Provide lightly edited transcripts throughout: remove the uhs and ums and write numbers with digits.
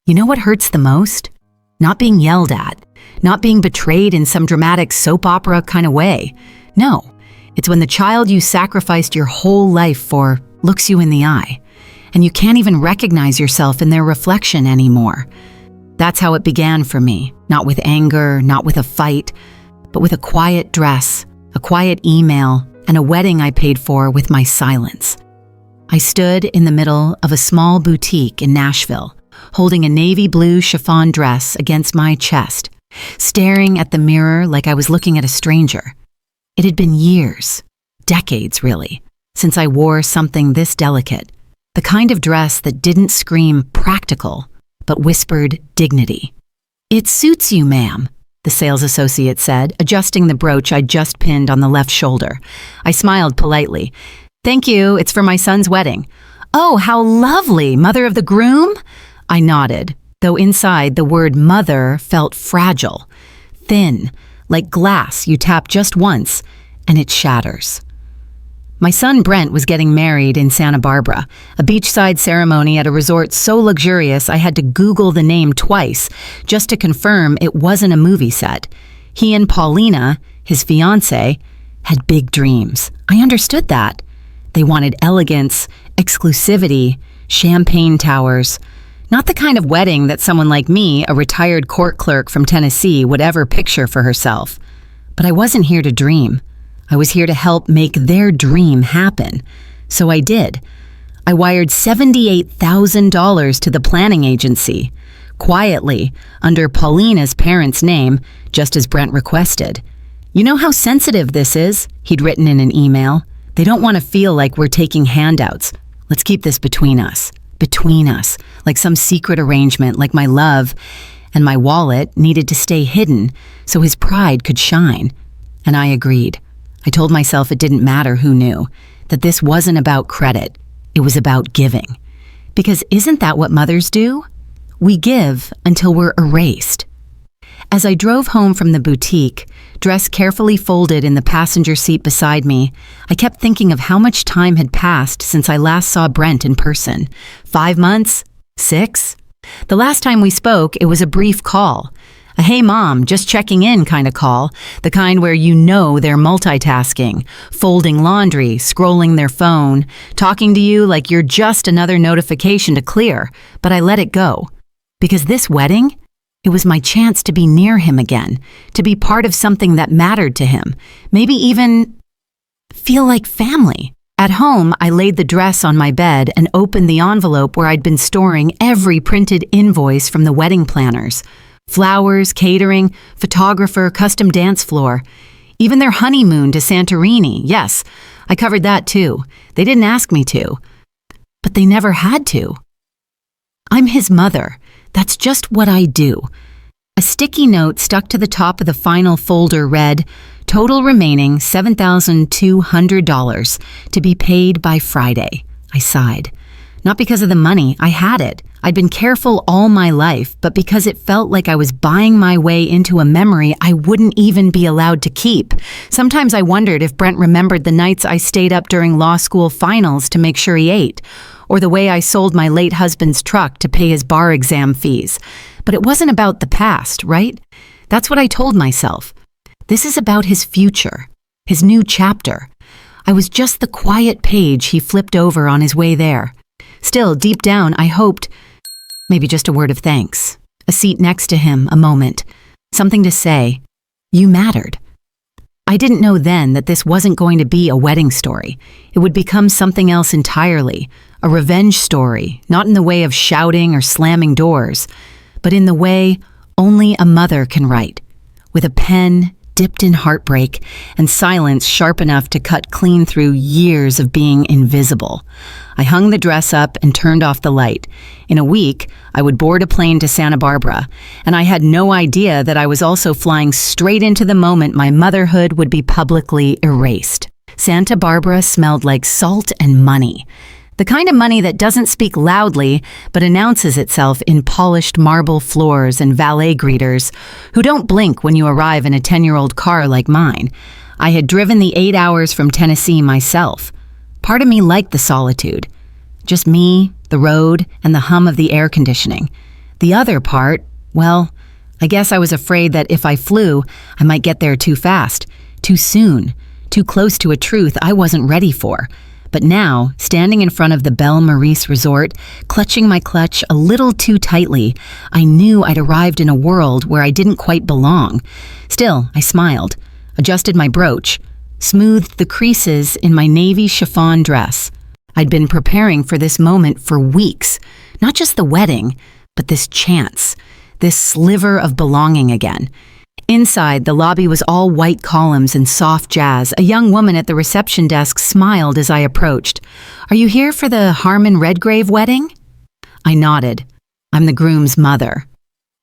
You know what hurts the most? Not being yelled at, not being betrayed in some dramatic soap opera kind of way. No, it's when the child you sacrificed your whole life for looks you in the eye, and you can't even recognize yourself in their reflection anymore. That's how it began for me, not with anger, not with a fight, but with a quiet dress, a quiet email, and a wedding I paid for with my silence. I stood in the middle of a small boutique in Nashville, holding a navy blue chiffon dress against my chest, staring at the mirror like I was looking at a stranger. It had been years, decades really, since I wore something this delicate, the kind of dress that didn't scream practical, but whispered dignity. "It suits you, ma'am," the sales associate said, adjusting the brooch I'd just pinned on the left shoulder. I smiled politely. "Thank you, it's for my son's wedding." "Oh, how lovely, mother of the groom?" I nodded, though inside the word mother felt fragile, thin, like glass you tap just once and it shatters. My son Brent was getting married in Santa Barbara, a beachside ceremony at a resort so luxurious I had to Google the name twice just to confirm it wasn't a movie set. He and Paulina, his fiancée, had big dreams. I understood that. They wanted elegance, exclusivity, champagne towers. Not the kind of wedding that someone like me, a retired court clerk from Tennessee, would ever picture for herself. But I wasn't here to dream. I was here to help make their dream happen. So I did. I wired $78,000 to the planning agency, quietly, under Paulina's parents' name, just as Brent requested. "You know how sensitive this is," he'd written in an email. "They don't want to feel like we're taking handouts. Let's keep this between us. Between us, like some secret arrangement, like my love and my wallet needed to stay hidden so his pride could shine." And I agreed. I told myself it didn't matter who knew, that this wasn't about credit, it was about giving. Because isn't that what mothers do? We give until we're erased. As I drove home from the boutique, dress carefully folded in the passenger seat beside me, I kept thinking of how much time had passed since I last saw Brent in person. 5 months? 6? The last time we spoke, it was a brief call. A "hey mom, just checking in" kind of call, the kind where you know they're multitasking, folding laundry, scrolling their phone, talking to you like you're just another notification to clear, but I let it go. Because this wedding, it was my chance to be near him again, to be part of something that mattered to him, maybe even feel like family. At home, I laid the dress on my bed and opened the envelope where I'd been storing every printed invoice from the wedding planners. Flowers, catering, photographer, custom dance floor. Even their honeymoon to Santorini. Yes, I covered that too. They didn't ask me to. But they never had to. I'm his mother. That's just what I do. A sticky note stuck to the top of the final folder read, "Total remaining $7,200 to be paid by Friday." I sighed. Not because of the money, I had it. I'd been careful all my life, but because it felt like I was buying my way into a memory I wouldn't even be allowed to keep. Sometimes I wondered if Brent remembered the nights I stayed up during law school finals to make sure he ate, or the way I sold my late husband's truck to pay his bar exam fees. But it wasn't about the past, right? That's what I told myself. This is about his future, his new chapter. I was just the quiet page he flipped over on his way there. Still, deep down, I hoped, maybe just a word of thanks, a seat next to him, a moment, something to say. You mattered. I didn't know then that this wasn't going to be a wedding story. It would become something else entirely, a revenge story, not in the way of shouting or slamming doors, but in the way only a mother can write, with a pen dipped in heartbreak and silence sharp enough to cut clean through years of being invisible. I hung the dress up and turned off the light. In a week, I would board a plane to Santa Barbara, and I had no idea that I was also flying straight into the moment my motherhood would be publicly erased. Santa Barbara smelled like salt and money. The kind of money that doesn't speak loudly, but announces itself in polished marble floors and valet greeters who don't blink when you arrive in a 10-year-old car like mine. I had driven the 8 hours from Tennessee myself. Part of me liked the solitude. Just me, the road, and the hum of the air conditioning. The other part, well, I guess I was afraid that if I flew, I might get there too fast, too soon, too close to a truth I wasn't ready for. But now, standing in front of the Belle Maurice Resort, clutching my clutch a little too tightly, I knew I'd arrived in a world where I didn't quite belong. Still, I smiled, adjusted my brooch, smoothed the creases in my navy chiffon dress. I'd been preparing for this moment for weeks, not just the wedding, but this chance, this sliver of belonging again. Inside, the lobby was all white columns and soft jazz. A young woman at the reception desk smiled as I approached. "Are you here for the Harmon Redgrave wedding?" I nodded. "I'm the groom's mother."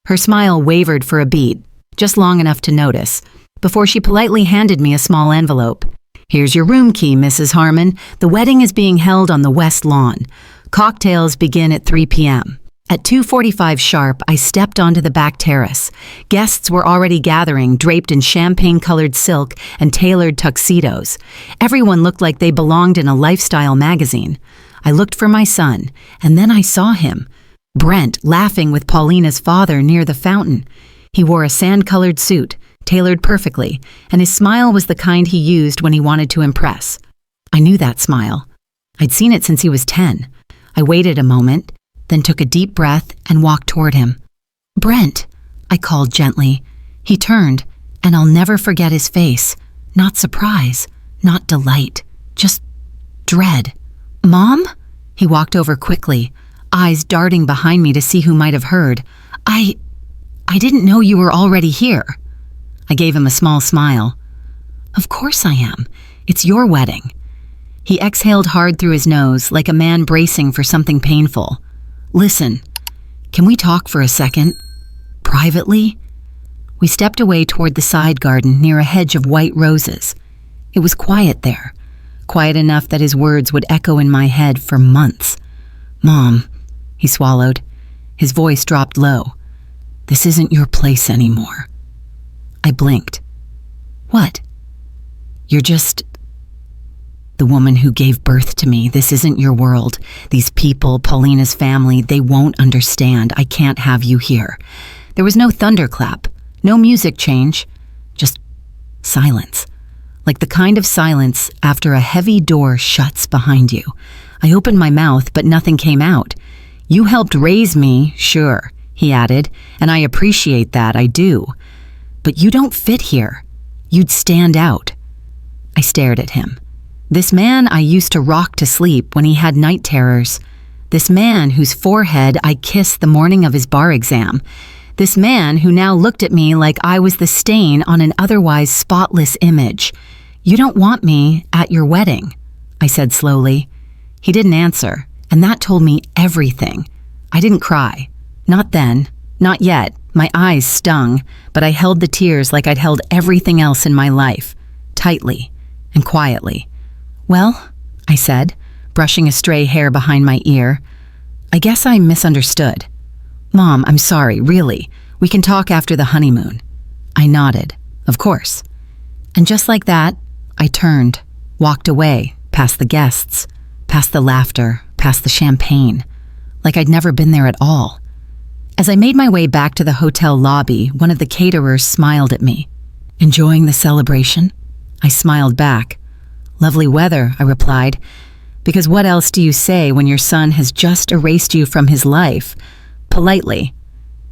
Her smile wavered for a beat, just long enough to notice, before she politely handed me a small envelope. "Here's your room key, Mrs. Harmon. The wedding is being held on the West Lawn. Cocktails begin at 3 p.m. At 2:45 sharp, I stepped onto the back terrace. Guests were already gathering, draped in champagne-colored silk and tailored tuxedos. Everyone looked like they belonged in a lifestyle magazine. I looked for my son, and then I saw him. Brent, laughing with Paulina's father near the fountain. He wore a sand-colored suit, tailored perfectly, and his smile was the kind he used when he wanted to impress. I knew that smile. I'd seen it since he was 10. I waited a moment, then took a deep breath and walked toward him. "Brent," I called gently. He turned, and I'll never forget his face. Not surprise, not delight, just dread. "Mom?" He walked over quickly, eyes darting behind me to see who might have heard. I didn't know you were already here." I gave him a small smile. "Of course I am. It's your wedding." He exhaled hard through his nose, like a man bracing for something painful. "Listen, can we talk for a second? Privately?" We stepped away toward the side garden near a hedge of white roses. It was quiet there, quiet enough that his words would echo in my head for months. "Mom," he swallowed. His voice dropped low. "This isn't your place anymore." I blinked. "What?" "You're just the woman who gave birth to me. This isn't your world. These people, Paulina's family, they won't understand. I can't have you here." There was no thunderclap, no music change, just silence. Like the kind of silence after a heavy door shuts behind you. I opened my mouth, but nothing came out. "You helped raise me, sure," he added, "and I appreciate that, I do. But you don't fit here. You'd stand out." I stared at him. This man I used to rock to sleep when he had night terrors. This man whose forehead I kissed the morning of his bar exam. This man who now looked at me like I was the stain on an otherwise spotless image. "You don't want me at your wedding," I said slowly. He didn't answer, and that told me everything. I didn't cry. Not then. Not yet. My eyes stung, but I held the tears like I'd held everything else in my life, tightly and quietly. "Well," I said, brushing a stray hair behind my ear, "I guess I misunderstood. Mom, I'm sorry, really. We can talk after the honeymoon." I nodded. "Of course." And just like that, I turned, walked away, past the guests, past the laughter, past the champagne, like I'd never been there at all. As I made my way back to the hotel lobby, one of the caterers smiled at me. "Enjoying the celebration?" I smiled back. "Lovely weather," I replied, because what else do you say when your son has just erased you from his life? Politely.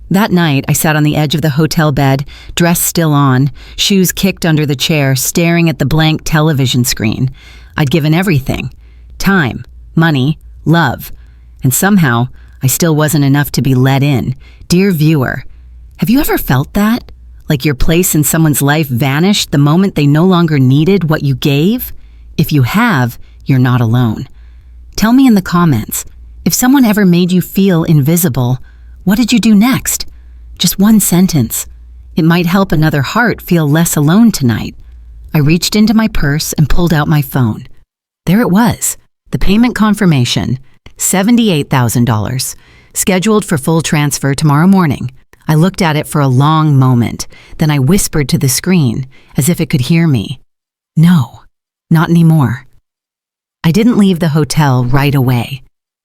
That night, I sat on the edge of the hotel bed, dress still on, shoes kicked under the chair, staring at the blank television screen. I'd given everything. Time, money, love. And somehow, I still wasn't enough to be let in. Dear viewer, have you ever felt that? Like your place in someone's life vanished the moment they no longer needed what you gave? If you have, you're not alone. Tell me in the comments, if someone ever made you feel invisible, what did you do next? Just one sentence. It might help another heart feel less alone tonight. I reached into my purse and pulled out my phone. There it was, the payment confirmation, $78,000, scheduled for full transfer tomorrow morning. I looked at it for a long moment, then I whispered to the screen, as if it could hear me. No, not anymore. I didn't leave the hotel right away.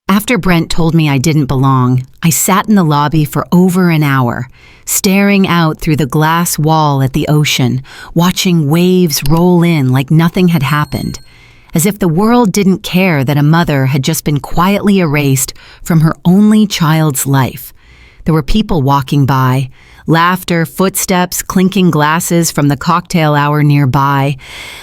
After Brent told me I didn't belong, I sat in the lobby for over an hour, staring out through the glass wall at the ocean, watching waves roll in like nothing had happened, as if the world didn't care that a mother had just been quietly erased from her only child's life. There were people walking by, laughter, footsteps, clinking glasses from the cocktail hour nearby.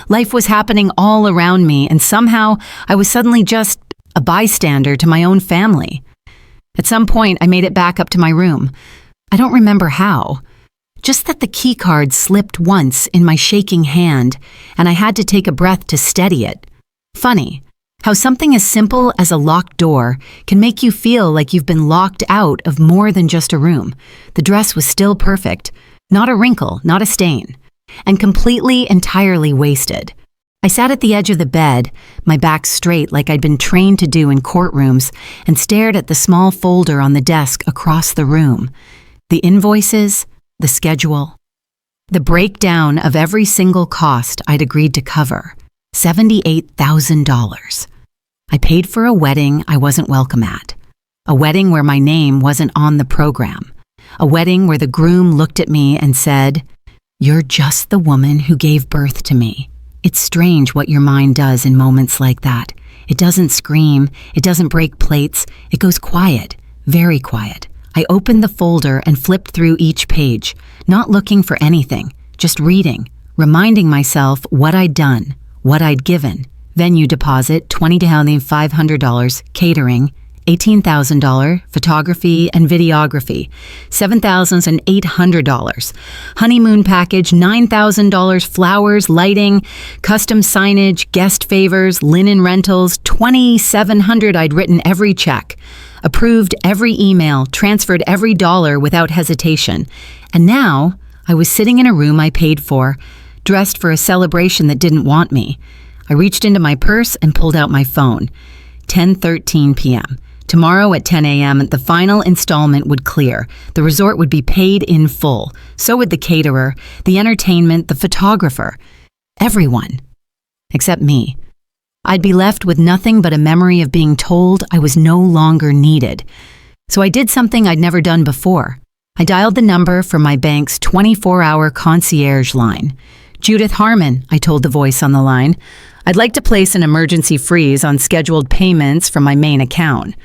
Life was happening all around me, and somehow I was suddenly just a bystander to my own family. At some point, I made it back up to my room. I don't remember how. Just that the key card slipped once in my shaking hand, and I had to take a breath to steady it. Funny, how something as simple as a locked door can make you feel like you've been locked out of more than just a room. The dress was still perfect, not a wrinkle, not a stain, and completely, entirely wasted. I sat at the edge of the bed, my back straight like I'd been trained to do in courtrooms, and stared at the small folder on the desk across the room. The invoices, the schedule, the breakdown of every single cost I'd agreed to cover, $78,000. I paid for a wedding I wasn't welcome at, a wedding where my name wasn't on the program, a wedding where the groom looked at me and said, "You're just the woman who gave birth to me." It's strange what your mind does in moments like that. It doesn't scream, it doesn't break plates, it goes quiet, very quiet. I opened the folder and flipped through each page, not looking for anything, just reading, reminding myself what I'd done, what I'd given. Venue deposit, $20,500, catering, $18,000, photography and videography, $7,800, honeymoon package, $9,000, flowers, lighting, custom signage, guest favors, linen rentals, $2,700. I'd written every check, approved every email, transferred every dollar without hesitation. And now I was sitting in a room I paid for, dressed for a celebration that didn't want me. I reached into my purse and pulled out my phone. 10:13 p.m. Tomorrow at 10 a.m., the final installment would clear. The resort would be paid in full. So would the caterer, the entertainment, the photographer. Everyone. Except me. I'd be left with nothing but a memory of being told I was no longer needed. So I did something I'd never done before. I dialed the number for my bank's 24-hour concierge line. "Judith Harmon," I told the voice on the line. "I'd like to place an emergency freeze on scheduled payments from my main account."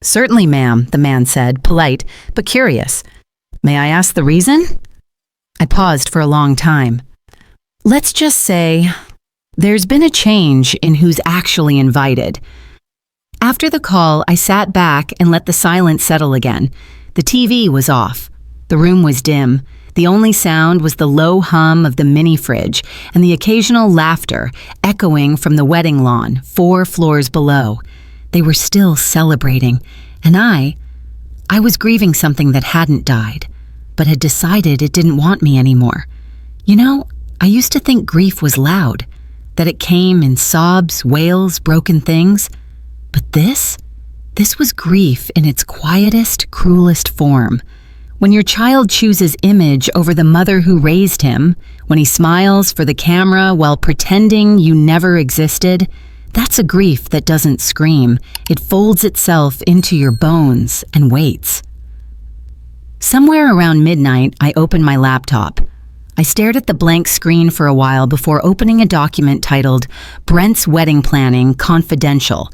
"Certainly, ma'am," the man said, polite but curious. "May I ask the reason?" I paused for a long time. "Let's just say there's been a change in who's actually invited." After the call, I sat back and let the silence settle again. The TV was off. The room was dim. The only sound was the low hum of the mini fridge and the occasional laughter echoing from the wedding lawn 4 floors below. They were still celebrating, and I was grieving something that hadn't died, but had decided it didn't want me anymore. You know, I used to think grief was loud, that it came in sobs, wails, broken things. But this was grief in its quietest, cruelest form. When your child chooses image over the mother who raised him, when he smiles for the camera while pretending you never existed, that's a grief that doesn't scream. It folds itself into your bones and waits. Somewhere around midnight, I opened my laptop. I stared at the blank screen for a while before opening a document titled Brent's Wedding Planning Confidential.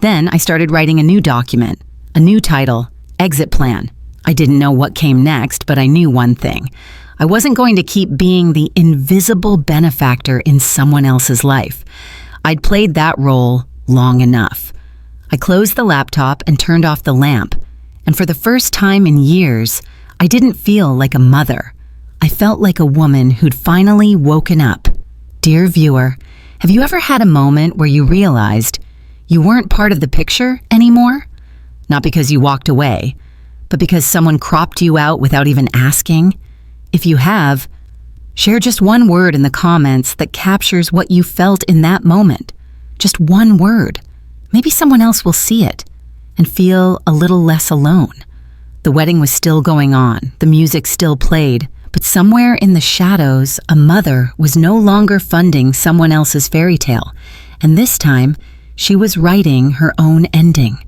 Then I started writing a new document, a new title, Exit Plan. I didn't know what came next, but I knew one thing. I wasn't going to keep being the invisible benefactor in someone else's life. I'd played that role long enough. I closed the laptop and turned off the lamp, and for the first time in years, I didn't feel like a mother. I felt like a woman who'd finally woken up. Dear viewer, have you ever had a moment where you realized you weren't part of the picture anymore? Not because you walked away, but because someone cropped you out without even asking? If you have, share just one word in the comments that captures what you felt in that moment. Just one word. Maybe someone else will see it and feel a little less alone. The wedding was still going on, the music still played, but somewhere in the shadows, a mother was no longer funding someone else's fairy tale, and this time, she was writing her own ending.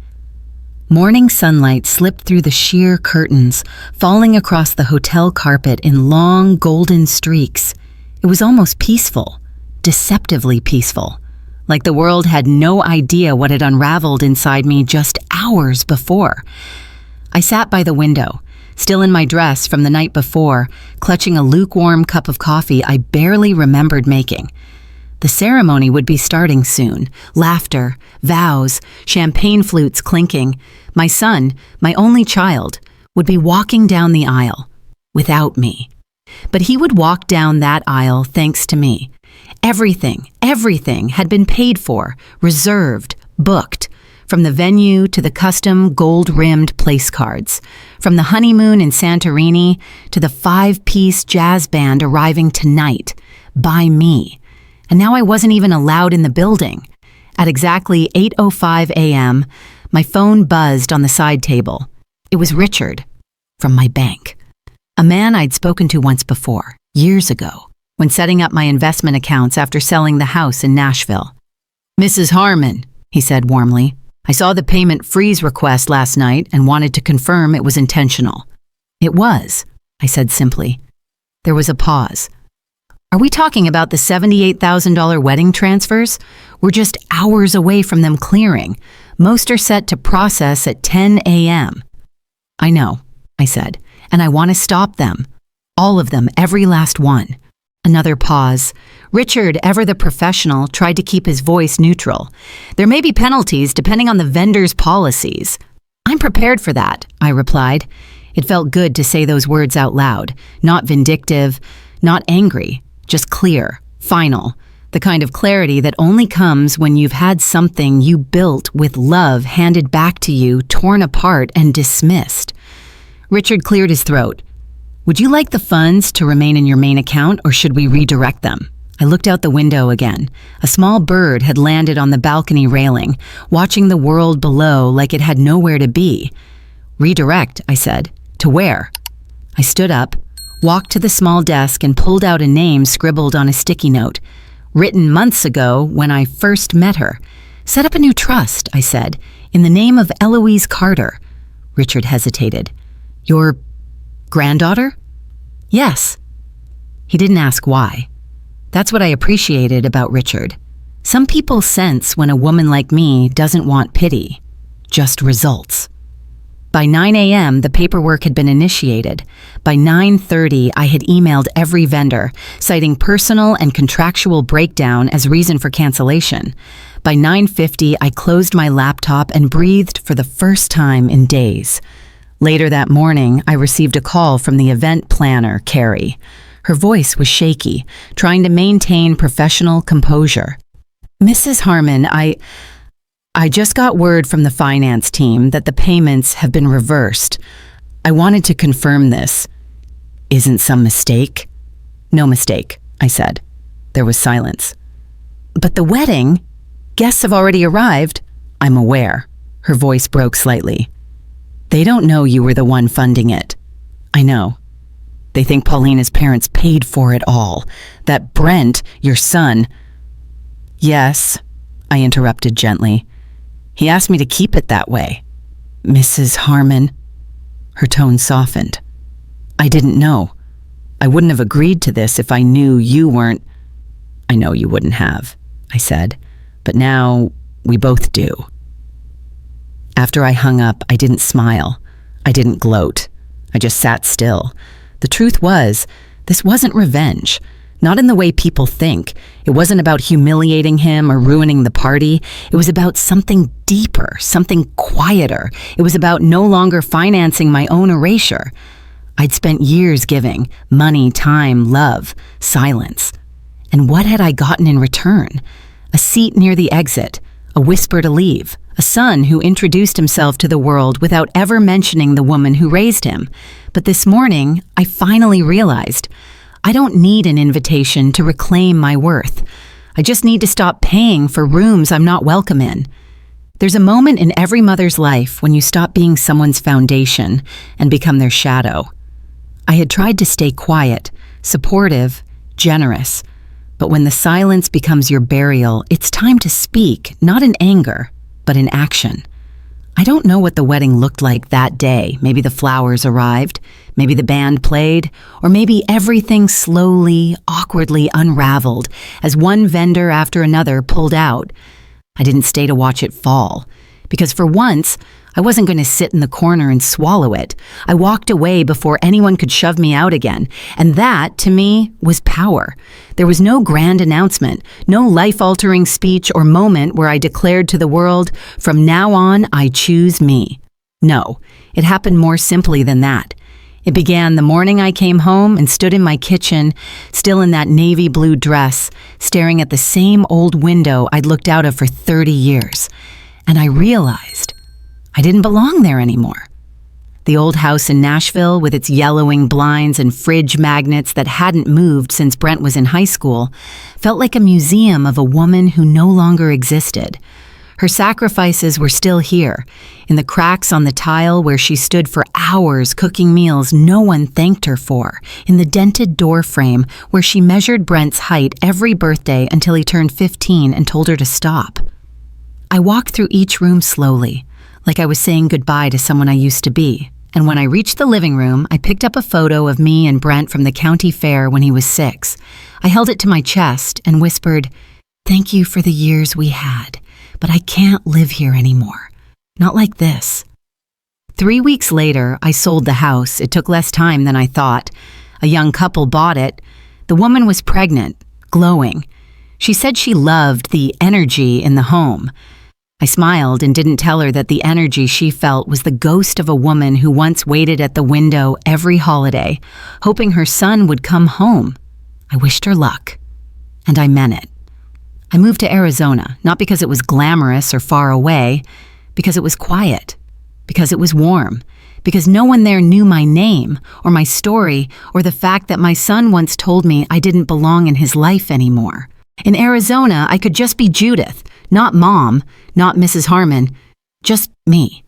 Morning sunlight slipped through the sheer curtains, falling across the hotel carpet in long golden streaks. It was almost peaceful, deceptively peaceful, like the world had no idea what had unraveled inside me just hours before. I sat by the window, still in my dress from the night before, clutching a lukewarm cup of coffee I barely remembered making. The ceremony would be starting soon. Laughter, vows, champagne flutes clinking. My son, my only child, would be walking down the aisle without me. But he would walk down that aisle thanks to me. Everything had been paid for, reserved, booked, from the venue to the custom gold-rimmed place cards, from the honeymoon in Santorini to the 5-piece jazz band arriving tonight, by me. And now I wasn't even allowed in the building. At exactly 8:05 a.m., my phone buzzed on the side table. It was Richard, from my bank. A man I'd spoken to once before, years ago, when setting up my investment accounts after selling the house in Nashville. "Mrs. Harmon," he said warmly, "I saw the payment freeze request last night and wanted to confirm it was intentional." "It was," I said simply. There was a pause. "Are we talking about the $78,000 wedding transfers? We're just hours away from them clearing. Most are set to process at 10 a.m. "I know," I said, "and I want to stop them. All of them, every last one." Another pause. Richard, ever the professional, tried to keep his voice neutral. "There may be penalties depending on the vendor's policies." "I'm prepared for that," I replied. It felt good to say those words out loud, not vindictive, not angry. Just clear, final, the kind of clarity that only comes when you've had something you built with love handed back to you, torn apart and dismissed. Richard cleared his throat. "Would you like the funds to remain in your main account, or should we redirect them?" I looked out the window again. A small bird had landed on the balcony railing, watching the world below like it had nowhere to be. "Redirect," I said. "To where?" I stood up, walked to the small desk and pulled out a name scribbled on a sticky note. "Written months ago when I first met her. Set up a new trust," I said, "in the name of Eloise Carter." Richard hesitated. "Your granddaughter?" "Yes." He didn't ask why. That's what I appreciated about Richard. Some people sense when a woman like me doesn't want pity, just results. By 9 a.m., the paperwork had been initiated. By 9:30, I had emailed every vendor, citing personal and contractual breakdown as reason for cancellation. By 9:50, I closed my laptop and breathed for the first time in days. Later that morning, I received a call from the event planner, Carrie. Her voice was shaky, trying to maintain professional composure. "Mrs. Harmon, I just got word from the finance team that the payments have been reversed. I wanted to confirm this. Isn't some mistake?" "No mistake," I said. There was silence. "But the wedding? Guests have already arrived." "I'm aware." Her voice broke slightly. "They don't know you were the one funding it." "I know. They think Paulina's parents paid for it all. That Brent, your son—" "Yes," I interrupted gently. "He asked me to keep it that way." "Mrs. Harmon." Her tone softened. "I didn't know. I wouldn't have agreed to this if I knew you weren't—" "I know you wouldn't have," I said. "But now we both do." After I hung up, I didn't smile. I didn't gloat. I just sat still. The truth was, this wasn't revenge. Not in the way people think. It wasn't about humiliating him or ruining the party. It was about something deeper, something quieter. It was about no longer financing my own erasure. I'd spent years giving, money, time, love, silence. And what had I gotten in return? A seat near the exit, a whisper to leave, a son who introduced himself to the world without ever mentioning the woman who raised him. But this morning, I finally realized I don't need an invitation to reclaim my worth. I just need to stop paying for rooms I'm not welcome in. There's a moment in every mother's life when you stop being someone's foundation and become their shadow. I had tried to stay quiet, supportive, generous, but when the silence becomes your burial, it's time to speak, not in anger, but in action. I don't know what the wedding looked like that day. Maybe the flowers arrived, maybe the band played, or maybe everything slowly, awkwardly unraveled as one vendor after another pulled out. I didn't stay to watch it fall, because for once, I wasn't going to sit in the corner and swallow it. I walked away before anyone could shove me out again, and that, to me, was power. There was no grand announcement, no life-altering speech or moment where I declared to the world, "From now on, I choose me." No, it happened more simply than that. It began the morning I came home and stood in my kitchen, still in that navy blue dress, staring at the same old window I'd looked out of for 30 years. And I realized I didn't belong there anymore. The old house in Nashville, with its yellowing blinds and fridge magnets that hadn't moved since Brent was in high school, felt like a museum of a woman who no longer existed. Her sacrifices were still here, in the cracks on the tile where she stood for hours cooking meals no one thanked her for, in the dented door frame where she measured Brent's height every birthday until he turned 15 and told her to stop. I walked through each room slowly, like I was saying goodbye to someone I used to be. And when I reached the living room, I picked up a photo of me and Brent from the county fair when he was 6. I held it to my chest and whispered, "Thank you for the years we had, but I can't live here anymore. Not like this." 3 weeks later, I sold the house. It took less time than I thought. A young couple bought it. The woman was pregnant, glowing. She said she loved the energy in the home. I smiled and didn't tell her that the energy she felt was the ghost of a woman who once waited at the window every holiday, hoping her son would come home. I wished her luck. And I meant it. I moved to Arizona, not because it was glamorous or far away, because it was quiet, because it was warm, because no one there knew my name or my story or the fact that my son once told me I didn't belong in his life anymore. In Arizona, I could just be Judith, not Mom, not Mrs. Harmon, just me.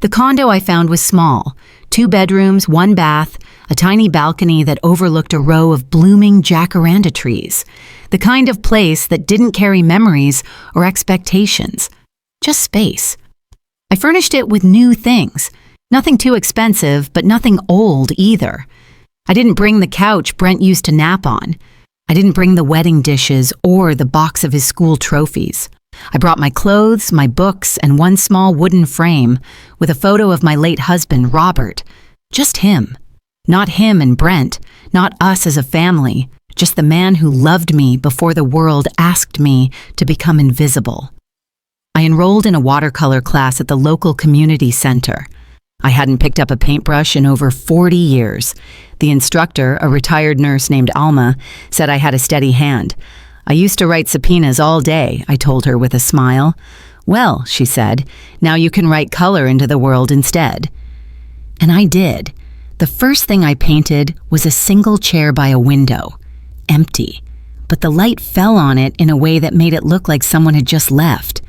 The condo I found was small, 2 bedrooms, 1 bath, a tiny balcony that overlooked a row of blooming jacaranda trees, the kind of place that didn't carry memories or expectations, just space. I furnished it with new things, nothing too expensive, but nothing old either. I didn't bring the couch Brent used to nap on. I didn't bring the wedding dishes or the box of his school trophies. I brought my clothes, my books, and 1 small wooden frame with a photo of my late husband, Robert. Just him. Not him and Brent, not us as a family, just the man who loved me before the world asked me to become invisible. I enrolled in a watercolor class at the local community center. I hadn't picked up a paintbrush in over 40 years. The instructor, a retired nurse named Alma, said I had a steady hand. "I used to write subpoenas all day," I told her with a smile. "Well," she said, "now you can write color into the world instead." And I did. The first thing I painted was a single chair by a window, empty, but the light fell on it in a way that made it look like someone had just left,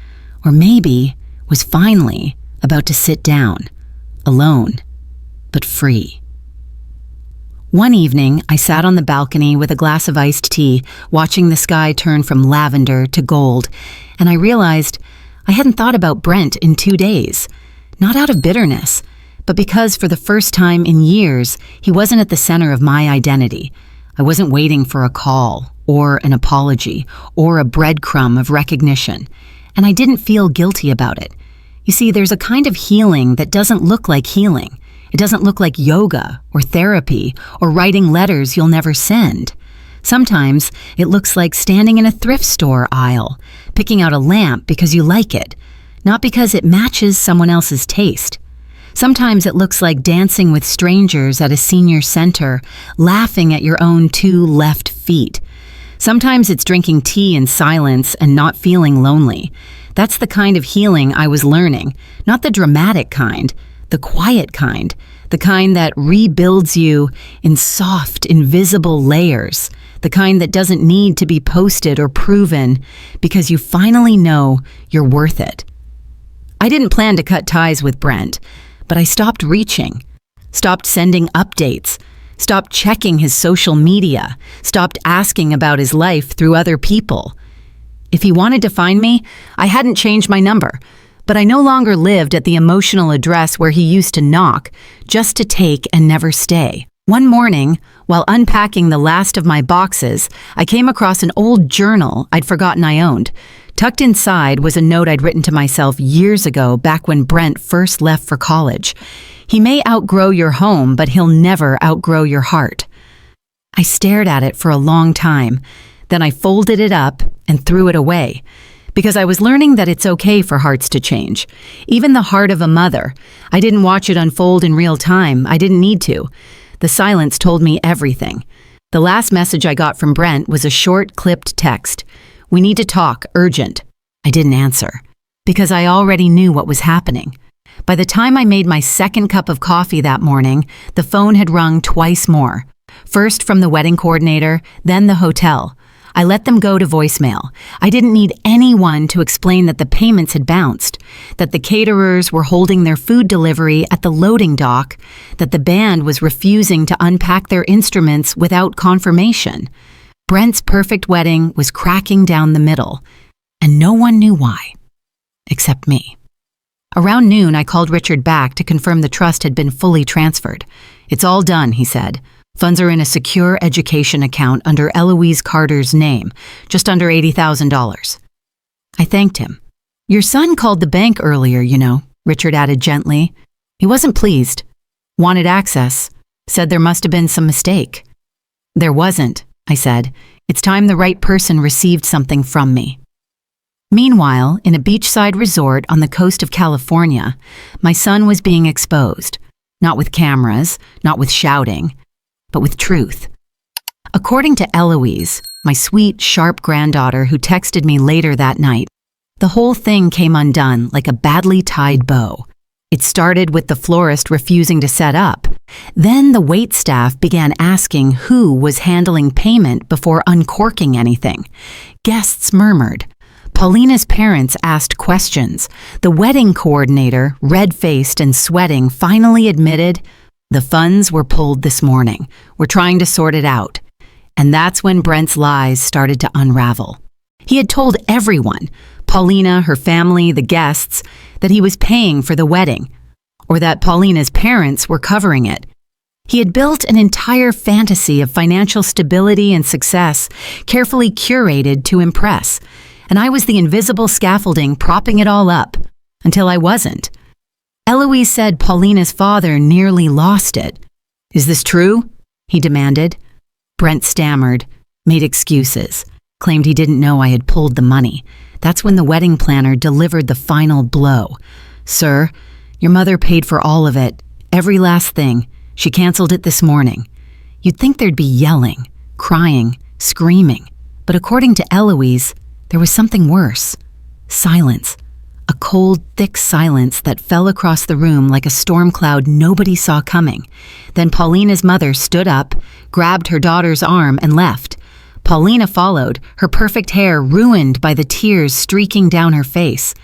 or maybe was finally about to sit down, alone, but free. One evening, I sat on the balcony with a glass of iced tea, watching the sky turn from lavender to gold, and I realized I hadn't thought about Brent in 2 days. Not out of bitterness, but because for the first time in years, he wasn't at the center of my identity. I wasn't waiting for a call, or an apology, or a breadcrumb of recognition, and I didn't feel guilty about it. You see, there's a kind of healing that doesn't look like healing. It doesn't look like yoga or therapy or writing letters you'll never send. Sometimes it looks like standing in a thrift store aisle, picking out a lamp because you like it, not because it matches someone else's taste. Sometimes it looks like dancing with strangers at a senior center, laughing at your own 2 left feet. Sometimes it's drinking tea in silence and not feeling lonely. That's the kind of healing I was learning, not the dramatic kind, the quiet kind, the kind that rebuilds you in soft, invisible layers, the kind that doesn't need to be posted or proven because you finally know you're worth it. I didn't plan to cut ties with Brent, but I stopped reaching, stopped sending updates, stopped checking his social media, stopped asking about his life through other people. If he wanted to find me, I hadn't changed my number. but I no longer lived at the emotional address where he used to knock, just to take and never stay. One morning, while unpacking the last of my boxes, I came across an old journal I'd forgotten I owned. Tucked inside was a note I'd written to myself years ago, back when Brent first left for college. He may outgrow your home, but he'll never outgrow your heart. I stared at it for a long time. Then I folded it up and threw it away, because I was learning that it's okay for hearts to change. Even the heart of a mother. I didn't watch it unfold in real time. I didn't need to. The silence told me everything. The last message I got from Brent was a short, clipped text. "We need to talk, urgent." I didn't answer, because I already knew what was happening. By the time I made my second cup of coffee that morning, the phone had rung twice more. First from the wedding coordinator, then the hotel. I let them go to voicemail. I didn't need anyone to explain that the payments had bounced, that the caterers were holding their food delivery at the loading dock, that the band was refusing to unpack their instruments without confirmation. Brent's perfect wedding was cracking down the middle, and no one knew why, except me. Around noon, I called Richard back to confirm the trust had been fully transferred. "It's all done," he said. "Funds are in a secure education account under Eloise Carter's name, just under $80,000. I thanked him. "Your son called the bank earlier, you know," Richard added gently. "He wasn't pleased. Wanted access. Said there must have been some mistake." "There wasn't," I said. "It's time the right person received something from me." Meanwhile, in a beachside resort on the coast of California, my son was being exposed. Not with cameras, not with shouting, but with truth. According to Eloise, my sweet, sharp granddaughter who texted me later that night, the whole thing came undone like a badly tied bow. It started with the florist refusing to set up. Then the waitstaff began asking who was handling payment before uncorking anything. Guests murmured. Paulina's parents asked questions. The wedding coordinator, red-faced and sweating, finally admitted, "The funds were pulled this morning. We're trying to sort it out." And that's when Brent's lies started to unravel. He had told everyone, Paulina, her family, the guests, that he was paying for the wedding, or that Paulina's parents were covering it. He had built an entire fantasy of financial stability and success, carefully curated to impress. And I was the invisible scaffolding propping it all up, until I wasn't. Eloise said Paulina's father nearly lost it. "Is this true?" he demanded. Brent stammered, made excuses, claimed he didn't know I had pulled the money. That's when the wedding planner delivered the final blow. "Sir, your mother paid for all of it, every last thing. She canceled it this morning." You'd think there'd be yelling, crying, screaming. But according to Eloise, there was something worse. Silence. A cold, thick silence that fell across the room like a storm cloud nobody saw coming. Then Paulina's mother stood up, grabbed her daughter's arm, and left. Paulina followed, her perfect hair ruined by the tears streaking down her face.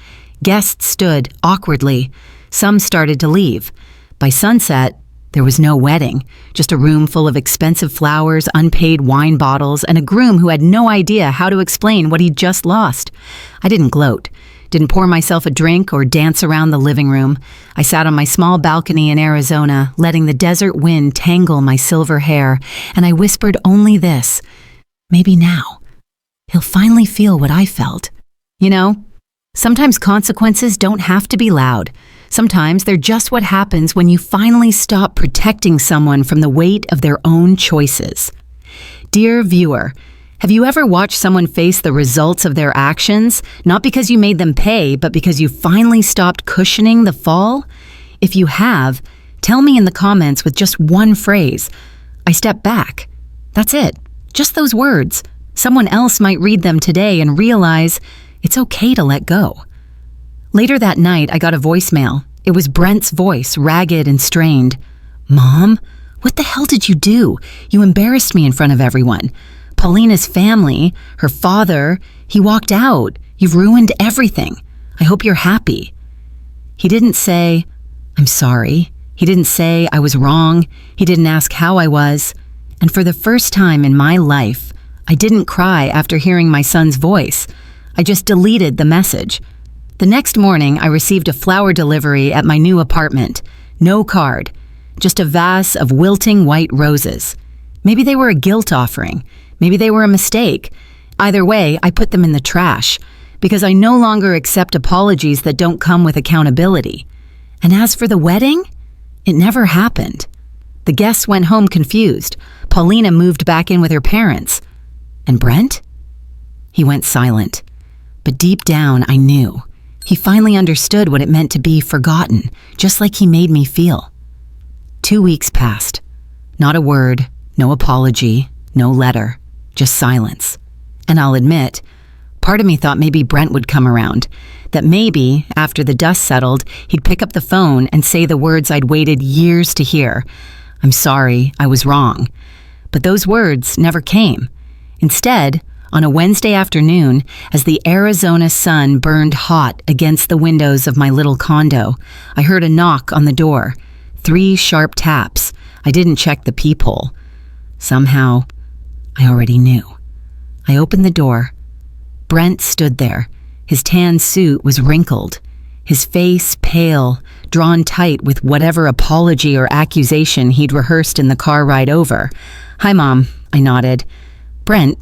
Guests stood awkwardly. Some started to leave. By sunset, there was no wedding, just a room full of expensive flowers, unpaid wine bottles, and a groom who had no idea how to explain what he'd just lost. I didn't gloat, didn't pour myself a drink or dance around the living room. I sat on my small balcony in Arizona, letting the desert wind tangle my silver hair, and I whispered only this: maybe now, he'll finally feel what I felt. You know, sometimes consequences don't have to be loud. Sometimes they're just what happens when you finally stop protecting someone from the weight of their own choices. Dear viewer, have you ever watched someone face the results of their actions, not because you made them pay, but because you finally stopped cushioning the fall? If you have, tell me in the comments with just one phrase: "I stepped back." That's it. Just those words. Someone else might read them today and realize it's okay to let go. Later that night, I got a voicemail. It was Brent's voice, ragged and strained. "Mom, what the hell did you do? You embarrassed me in front of everyone. Paulina's family, her father, he walked out. You've ruined everything. I hope you're happy." He didn't say, "I'm sorry." He didn't say I was wrong. He didn't ask how I was. And for the first time in my life, I didn't cry after hearing my son's voice. I just deleted the message. The next morning, I received a flower delivery at my new apartment. No card, just a vase of wilting white roses. Maybe they were a guilt offering. Maybe they were a mistake. Either way, I put them in the trash because I no longer accept apologies that don't come with accountability. And as for the wedding, it never happened. The guests went home confused. Paulina moved back in with her parents. And Brent? He went silent. But deep down, I knew. He finally understood what it meant to be forgotten, just like he made me feel. 2 weeks passed. Not a word, no apology, no letter, just silence. And I'll admit, part of me thought maybe Brent would come around, that maybe, after the dust settled, he'd pick up the phone and say the words I'd waited years to hear. I'm sorry, I was wrong. But those words never came. Instead, on a Wednesday afternoon, as the Arizona sun burned hot against the windows of my little condo, I heard a knock on the door. 3 sharp taps. I didn't check the peephole. Somehow, I already knew. I opened the door. Brent stood there. His tan suit was wrinkled. His face pale, drawn tight with whatever apology or accusation he'd rehearsed in the car ride over. "Hi, Mom," I nodded. "Brent."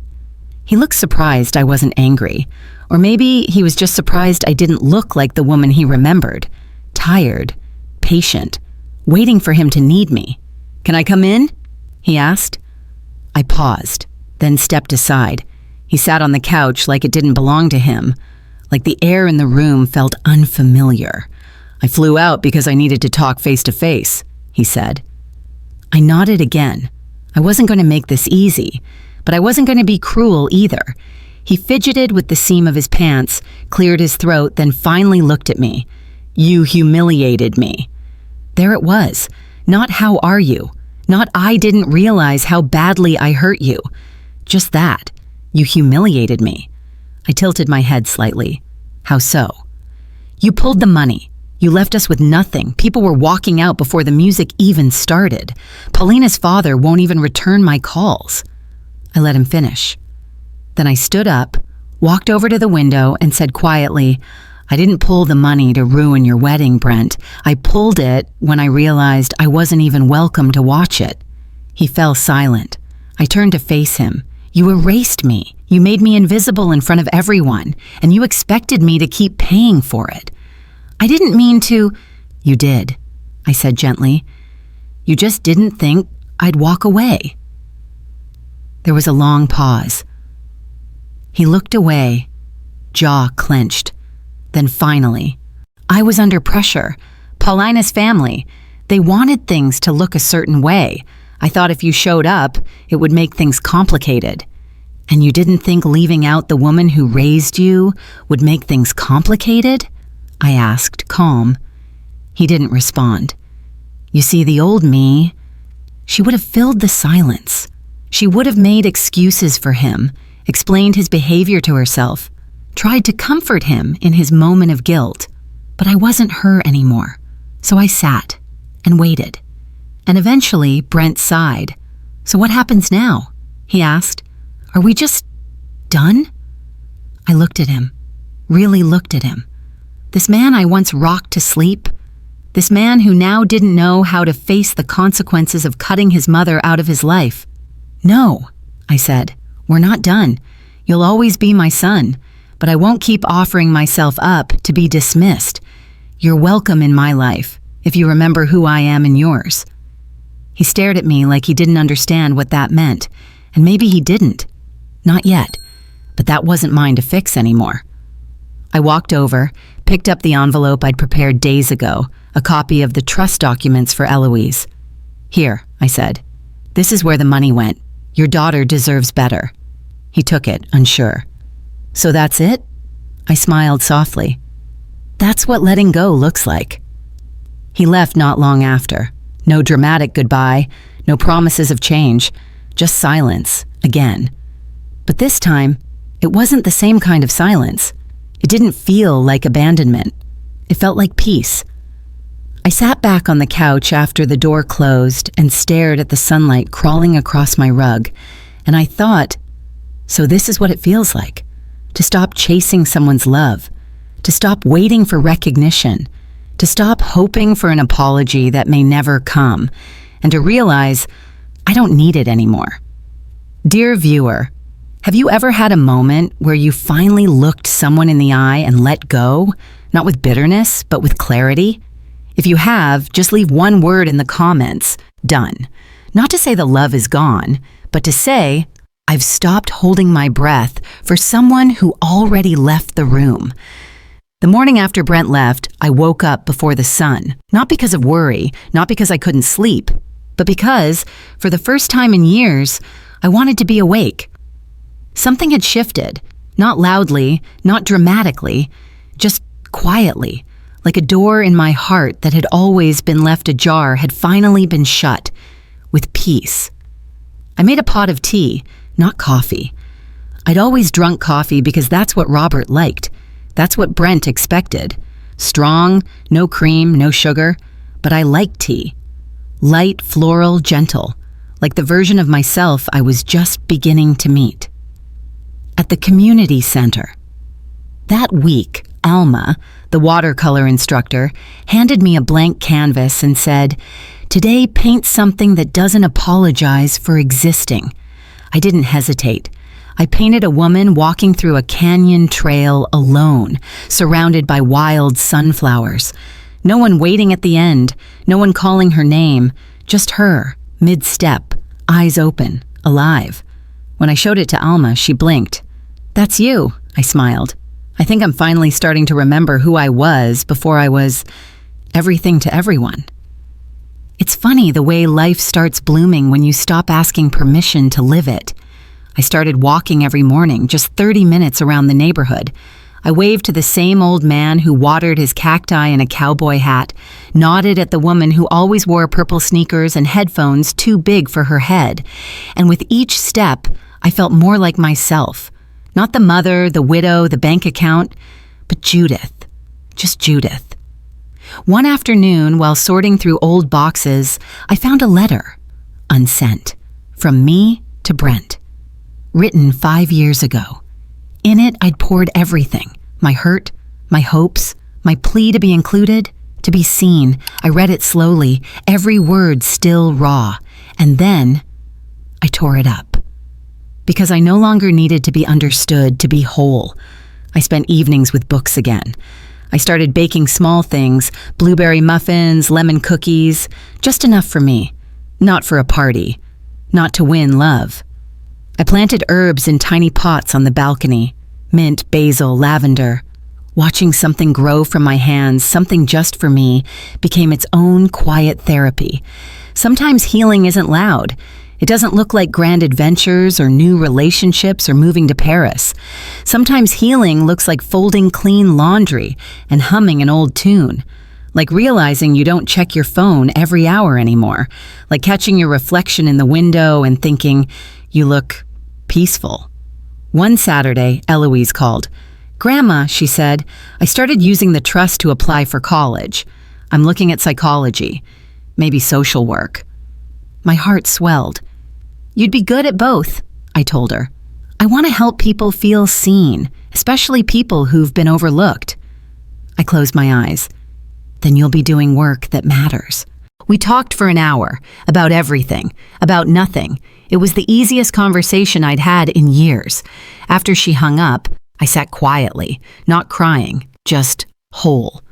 He looked surprised I wasn't angry. Or maybe he was just surprised I didn't look like the woman he remembered. Tired, patient, waiting for him to need me. "Can I come in?" he asked. I paused, then stepped aside. He sat on the couch like it didn't belong to him, like the air in the room felt unfamiliar. "I flew out because I needed to talk face to face," he said. I nodded again. I wasn't going to make this easy, but I wasn't going to be cruel either. He fidgeted with the seam of his pants, cleared his throat, then finally looked at me. "You humiliated me." There it was. Not "how are you?" Not "I didn't realize how badly I hurt you." Just that. "You humiliated me." I tilted my head slightly. "How so?" "You pulled the money. You left us with nothing. People were walking out before the music even started. Paulina's father won't even return my calls." I let him finish. Then I stood up, walked over to the window, and said quietly, "I didn't pull the money to ruin your wedding, Brent. I pulled it when I realized I wasn't even welcome to watch it." He fell silent. I turned to face him. "You erased me. You made me invisible in front of everyone, and you expected me to keep paying for it." "I didn't mean to—" "You did," I said gently. "You just didn't think I'd walk away." There was a long pause. He looked away, jaw clenched. Then finally, I was under pressure. Paulina's family, they wanted things to look a certain way. I thought if you showed up, it would make things complicated. "And you didn't think leaving out the woman who raised you would make things complicated?" I asked, calm. He didn't respond. You see, the old me, she would have filled the silence. She would have made excuses for him, explained his behavior to herself, tried to comfort him in his moment of guilt. But I wasn't her anymore. So I sat and waited. And eventually, Brent sighed. "So what happens now?" he asked. "Are we just done?" I looked at him, really looked at him. This man I once rocked to sleep, this man who now didn't know how to face the consequences of cutting his mother out of his life. "No," I said, "we're not done. You'll always be my son, but I won't keep offering myself up to be dismissed. You're welcome in my life, if you remember who I am in yours." He stared at me like he didn't understand what that meant, and maybe he didn't. Not yet, but that wasn't mine to fix anymore. I walked over, picked up the envelope I'd prepared days ago, a copy of the trust documents for Eloise. "Here," I said. "This is where the money went. Your daughter deserves better." He took it, unsure. "So that's it?" I smiled softly. "That's what letting go looks like." He left not long after. No dramatic goodbye, no promises of change, just silence, again. But this time, it wasn't the same kind of silence. It didn't feel like abandonment. It felt like peace. I sat back on the couch after the door closed and stared at the sunlight crawling across my rug, and I thought, so this is what it feels like, to stop chasing someone's love, to stop waiting for recognition, to stop hoping for an apology that may never come, and to realize I don't need it anymore. Dear viewer, have you ever had a moment where you finally looked someone in the eye and let go, not with bitterness, but with clarity? If you have, just leave one word in the comments, done. Not to say the love is gone, but to say, I've stopped holding my breath for someone who already left the room. The morning after Brent left, I woke up before the sun, not because of worry, not because I couldn't sleep, but because, for the first time in years, I wanted to be awake. Something had shifted, not loudly, not dramatically, just quietly, like a door in my heart that had always been left ajar had finally been shut, with peace. I made a pot of tea, not coffee. I'd always drunk coffee because that's what Robert liked. That's what Brent expected. Strong, no cream, no sugar, but I liked tea. Light, floral, gentle, like the version of myself I was just beginning to meet. At the community center. That week, Alma, the watercolor instructor, handed me a blank canvas and said, "Today paint something that doesn't apologize for existing." I didn't hesitate. I painted a woman walking through a canyon trail alone, surrounded by wild sunflowers. No one waiting at the end, no one calling her name, just her, mid-step, eyes open, alive. When I showed it to Alma, she blinked. "That's you," I smiled. I think I'm finally starting to remember who I was before I was everything to everyone. It's funny the way life starts blooming when you stop asking permission to live it. I started walking every morning, just 30 minutes around the neighborhood. I waved to the same old man who watered his cacti in a cowboy hat, nodded at the woman who always wore purple sneakers and headphones too big for her head. And with each step, I felt more like myself. Not the mother, the widow, the bank account, but Judith. Just Judith. One afternoon, while sorting through old boxes, I found a letter, unsent, from me to Brent, written 5 years ago. In it, I'd poured everything, my hurt, my hopes, my plea to be included, to be seen. I read it slowly, every word still raw, and then I tore it up. Because I no longer needed to be understood, to be whole. I spent evenings with books again. I started baking small things, blueberry muffins, lemon cookies, just enough for me, not for a party, not to win love. I planted herbs in tiny pots on the balcony, mint, basil, lavender. Watching something grow from my hands, something just for me, became its own quiet therapy. Sometimes healing isn't loud. It doesn't look like grand adventures or new relationships or moving to Paris. Sometimes healing looks like folding clean laundry and humming an old tune. Like realizing you don't check your phone every hour anymore. Like catching your reflection in the window and thinking, you look peaceful. One Saturday, Eloise called. "Grandma," she said, "I started using the trust to apply for college. I'm looking at psychology, maybe social work." My heart swelled. "You'd be good at both," I told her. "I want to help people feel seen, especially people who've been overlooked." I closed my eyes. "Then you'll be doing work that matters." We talked for an hour, about everything, about nothing. It was the easiest conversation I'd had in years. After she hung up, I sat quietly, not crying, just whole.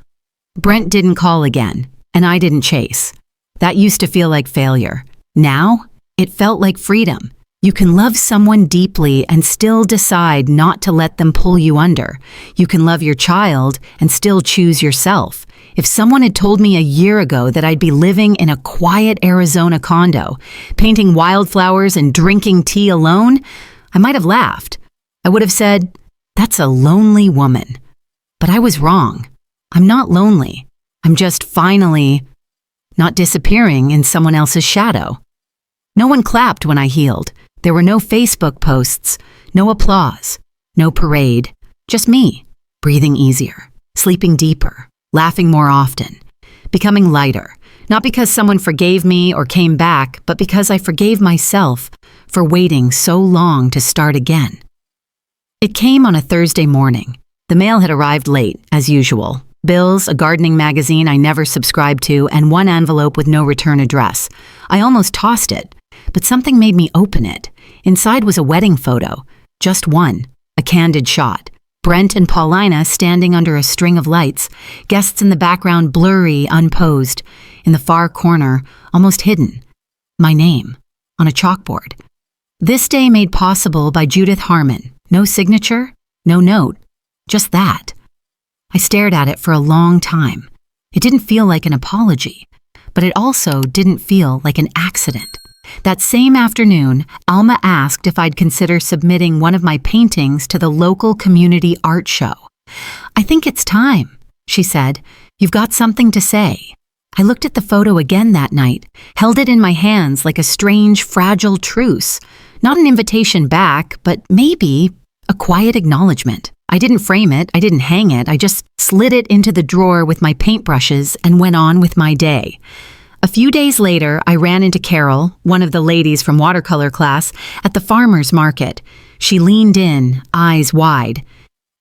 Brent didn't call again, and I didn't chase. That used to feel like failure. Now, it felt like freedom. You can love someone deeply and still decide not to let them pull you under. You can love your child and still choose yourself. If someone had told me a year ago that I'd be living in a quiet Arizona condo, painting wildflowers and drinking tea alone, I might have laughed. I would have said, "That's a lonely woman." But I was wrong. I'm not lonely. I'm just finally not disappearing in someone else's shadow. No one clapped when I healed. There were no Facebook posts, no applause, no parade, just me, breathing easier, sleeping deeper, laughing more often, becoming lighter, not because someone forgave me or came back, but because I forgave myself for waiting so long to start again. It came on a Thursday morning. The mail had arrived late, as usual. Bills, a gardening magazine I never subscribed to, and one envelope with no return address. I almost tossed it, but something made me open it. Inside was a wedding photo. Just one. A candid shot. Brent and Paulina standing under a string of lights. Guests in the background blurry, unposed. In the far corner, almost hidden. My name. On a chalkboard. This day made possible by Judith Harmon. No signature, no note. Just that. I stared at it for a long time. It didn't feel like an apology, but it also didn't feel like an accident. That same afternoon, Alma asked if I'd consider submitting one of my paintings to the local community art show. "I think it's time," she said. "You've got something to say." I looked at the photo again that night, held it in my hands like a strange, fragile truce. Not an invitation back, but maybe a quiet acknowledgement. I didn't frame it, I didn't hang it, I just slid it into the drawer with my paintbrushes and went on with my day. A few days later, I ran into Carol, one of the ladies from watercolor class, at the farmer's market. She leaned in, eyes wide.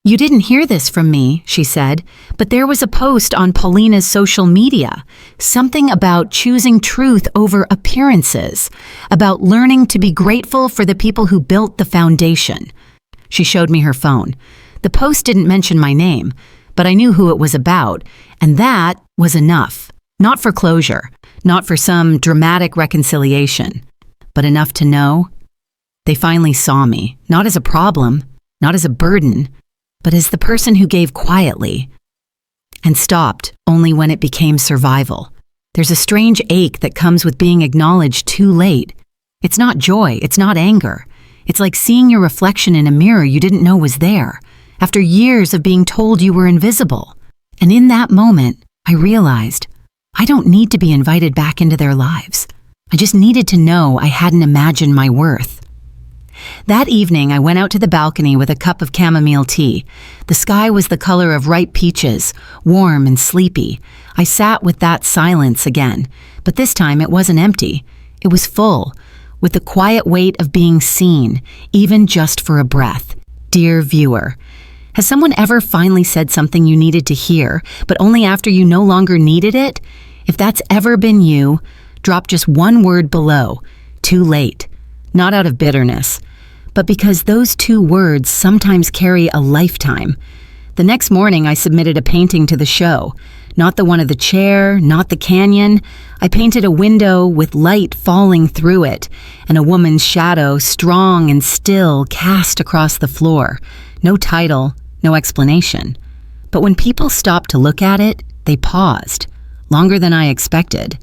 "You didn't hear this from me," she said, "but there was a post on Paulina's social media, something about choosing truth over appearances, about learning to be grateful for the people who built the foundation." She showed me her phone. The post didn't mention my name, but I knew who it was about, and that was enough. Not for closure, not for some dramatic reconciliation, but enough to know. They finally saw me, not as a problem, not as a burden, but as the person who gave quietly and stopped only when it became survival. There's a strange ache that comes with being acknowledged too late. It's not joy, it's not anger. It's like seeing your reflection in a mirror you didn't know was there, after years of being told you were invisible. And in that moment, I realized I don't need to be invited back into their lives. I just needed to know I hadn't imagined my worth. That evening, I went out to the balcony with a cup of chamomile tea. The sky was the color of ripe peaches, warm and sleepy. I sat with that silence again, but this time it wasn't empty. It was full, with the quiet weight of being seen, even just for a breath. Dear viewer, has someone ever finally said something you needed to hear, but only after you no longer needed it? If that's ever been you, drop just one word below. Too late. Not out of bitterness, but because those two words sometimes carry a lifetime. The next morning, I submitted a painting to the show. Not the one of the chair, not the canyon. I painted a window with light falling through it, and a woman's shadow, strong and still, cast across the floor. No title, no explanation. But when people stopped to look at it, they paused, longer than I expected.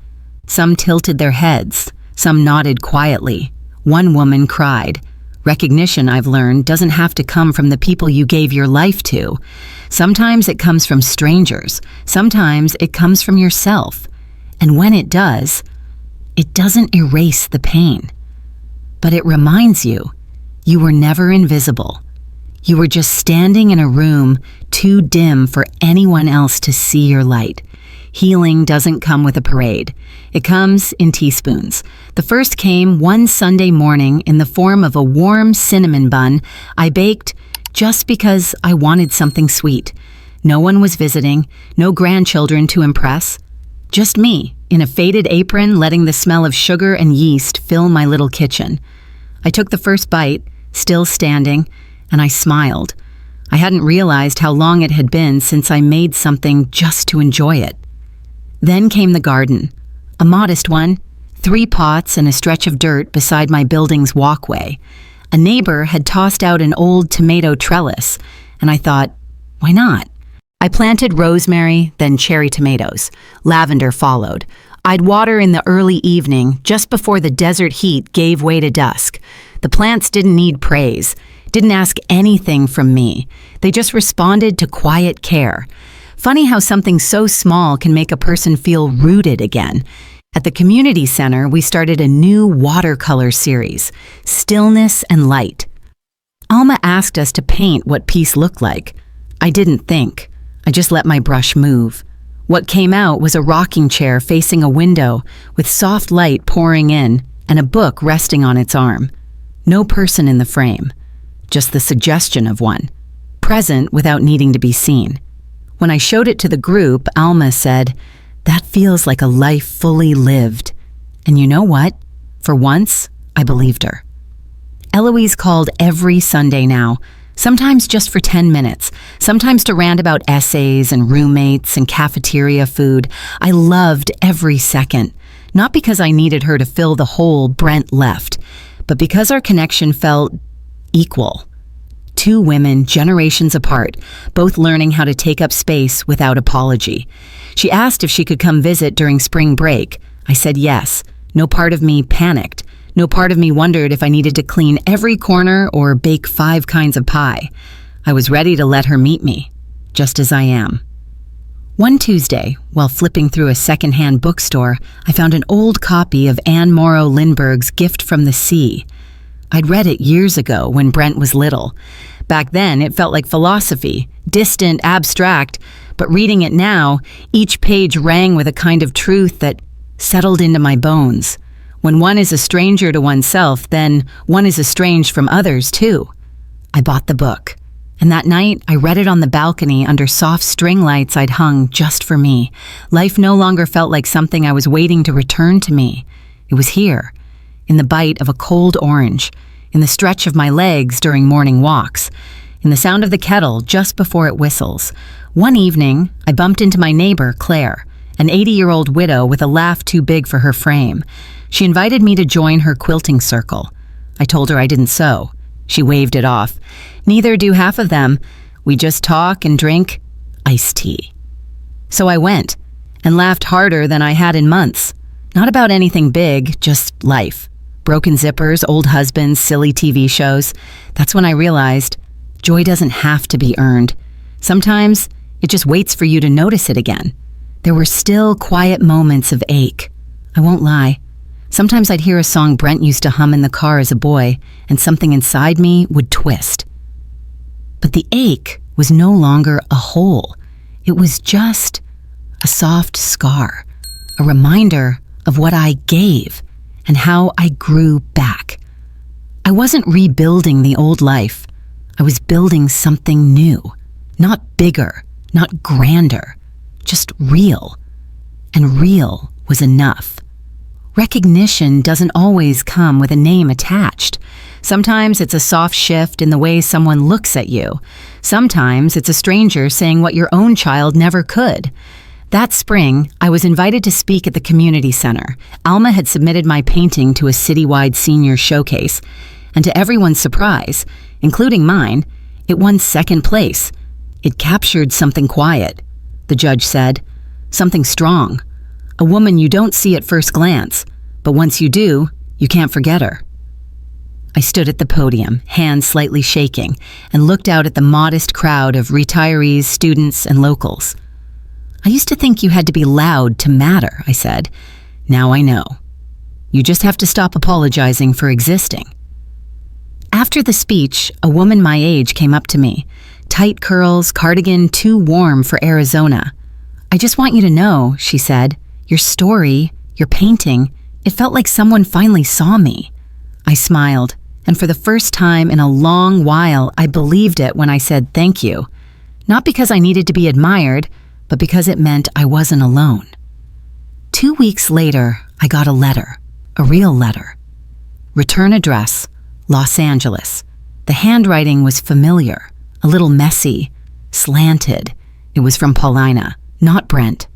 Some tilted their heads, some nodded quietly. One woman cried. Recognition, I've learned, doesn't have to come from the people you gave your life to. Sometimes it comes from strangers. Sometimes it comes from yourself. And when it does, it doesn't erase the pain. But it reminds you, you were never invisible. You were just standing in a room too dim for anyone else to see your light. Healing doesn't come with a parade. It comes in teaspoons. The first came one Sunday morning in the form of a warm cinnamon bun I baked just because I wanted something sweet. No one was visiting, no grandchildren to impress. Just me, in a faded apron, letting the smell of sugar and yeast fill my little kitchen. I took the first bite, still standing, and I smiled. I hadn't realized how long it had been since I made something just to enjoy it. Then came the garden, a modest one, 3 pots and a stretch of dirt beside my building's walkway. A neighbor had tossed out an old tomato trellis, and I thought, why not? I planted rosemary, then cherry tomatoes. Lavender followed. I'd water in the early evening, just before the desert heat gave way to dusk. The plants didn't need praise, didn't ask anything from me. They just responded to quiet care. Funny how something so small can make a person feel rooted again. At the community center, we started a new watercolor series, Stillness and Light. Alma asked us to paint what peace looked like. I didn't think. I just let my brush move. What came out was a rocking chair facing a window with soft light pouring in and a book resting on its arm. No person in the frame, just the suggestion of one. present without needing to be seen. When I showed it to the group, Alma said, "That feels like a life fully lived." And you know what? For once, I believed her. Eloise called every Sunday now, sometimes just for 10 minutes, sometimes to rant about essays and roommates and cafeteria food. I loved every second, not because I needed her to fill the hole Brent left, but because our connection felt equal. Two women, generations apart, both learning how to take up space without apology. She asked if she could come visit during spring break. I said yes. No part of me panicked. No part of me wondered if I needed to clean every corner or bake 5 kinds of pie. I was ready to let her meet me, just as I am. One Tuesday, while flipping through a secondhand bookstore, I found an old copy of Anne Morrow Lindbergh's Gift from the Sea. I'd read it years ago when Brent was little. Back then, it felt like philosophy, distant, abstract, but reading it now, each page rang with a kind of truth that settled into my bones. When one is a stranger to oneself, then one is estranged from others too. I bought the book, and that night I read it on the balcony under soft string lights I'd hung just for me. Life no longer felt like something I was waiting to return to me. It was here, in the bite of a cold orange, in the stretch of my legs during morning walks, in the sound of the kettle just before it whistles. One evening, I bumped into my neighbor, Claire, an 80-year-old widow with a laugh too big for her frame. She invited me to join her quilting circle. I told her I didn't sew. She waved it off. Neither do half of them. We just talk and drink iced tea. So I went, and laughed harder than I had in months. Not about anything big, just life. Broken zippers, old husbands, silly TV shows. That's when I realized joy doesn't have to be earned. Sometimes it just waits for you to notice it again. There were still quiet moments of ache. I won't lie. Sometimes I'd hear a song Brent used to hum in the car as a boy, and something inside me would twist. But the ache was no longer a hole. It was just a soft scar, a reminder of what I gave and how I grew back. I wasn't rebuilding the old life. I was building something new, not bigger, not grander, just real. And real was enough. Recognition doesn't always come with a name attached. Sometimes it's a soft shift in the way someone looks at you. Sometimes it's a stranger saying what your own child never could. That spring, I was invited to speak at the community center. Alma had submitted my painting to a citywide senior showcase, and to everyone's surprise, including mine, it won second place. It captured something quiet, the judge said, something strong. A woman you don't see at first glance, but once you do, you can't forget her. I stood at the podium, hands slightly shaking, and looked out at the modest crowd of retirees, students, and locals. I used to think you had to be loud to matter, I said. Now I know. You just have to stop apologizing for existing. After the speech, a woman my age came up to me. Tight curls, cardigan too warm for Arizona. "I just want you to know," she said, "your story, your painting, it felt like someone finally saw me." I smiled, and for the first time in a long while, I believed it when I said thank you. Not because I needed to be admired, but because it meant I wasn't alone. 2 weeks later, I got a letter, a real letter. Return address, Los Angeles. The handwriting was familiar, a little messy, slanted. It was from Paulina, not Brent.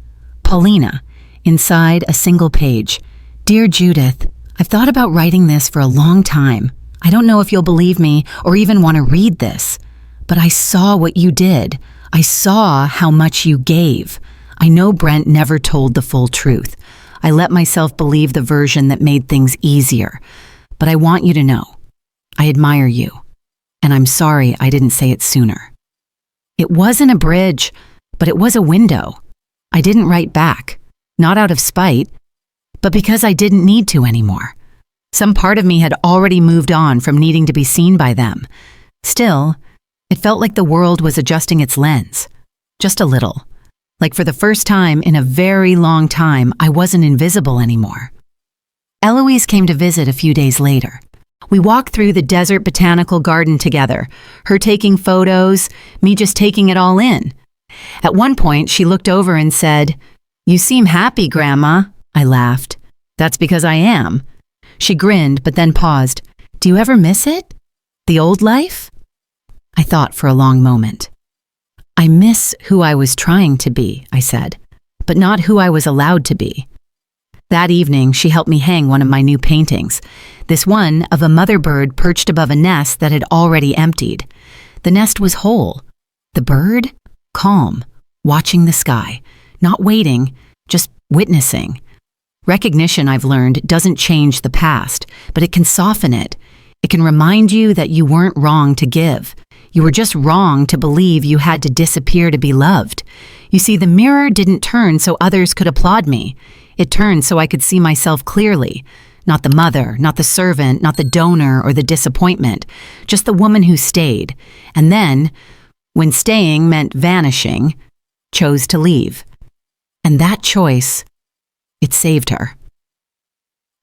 Paulina, inside a single page. "Dear Judith, I've thought about writing this for a long time. I don't know if you'll believe me or even want to read this, but I saw what you did. I saw how much you gave. I know Brent never told the full truth. I let myself believe the version that made things easier. But I want you to know, I admire you, and I'm sorry I didn't say it sooner." It wasn't a bridge, but it was a window. I didn't write back, not out of spite, but because I didn't need to anymore. Some part of me had already moved on from needing to be seen by them. Still, it felt like the world was adjusting its lens, just a little. Like for the first time in a very long time, I wasn't invisible anymore. Eloise came to visit a few days later. We walked through the desert botanical garden together, her taking photos, me just taking it all in. At one point, she looked over and said, "You seem happy, Grandma." I laughed. "That's because I am." She grinned, but then paused. "Do you ever miss it? The old life?" I thought for a long moment. "I miss who I was trying to be," I said, "but not who I was allowed to be." That evening, she helped me hang one of my new paintings, this one of a mother bird perched above a nest that had already emptied. The nest was whole. The bird, calm, watching the sky, not waiting, just witnessing. Recognition, I've learned, doesn't change the past, but it can soften it. It can remind you that you weren't wrong to give. You were just wrong to believe you had to disappear to be loved. You see, the mirror didn't turn so others could applaud me. It turned so I could see myself clearly. Not the mother, not the servant, not the donor or the disappointment, just the woman who stayed. And then, when staying meant vanishing, chose to leave. And that choice, it saved her.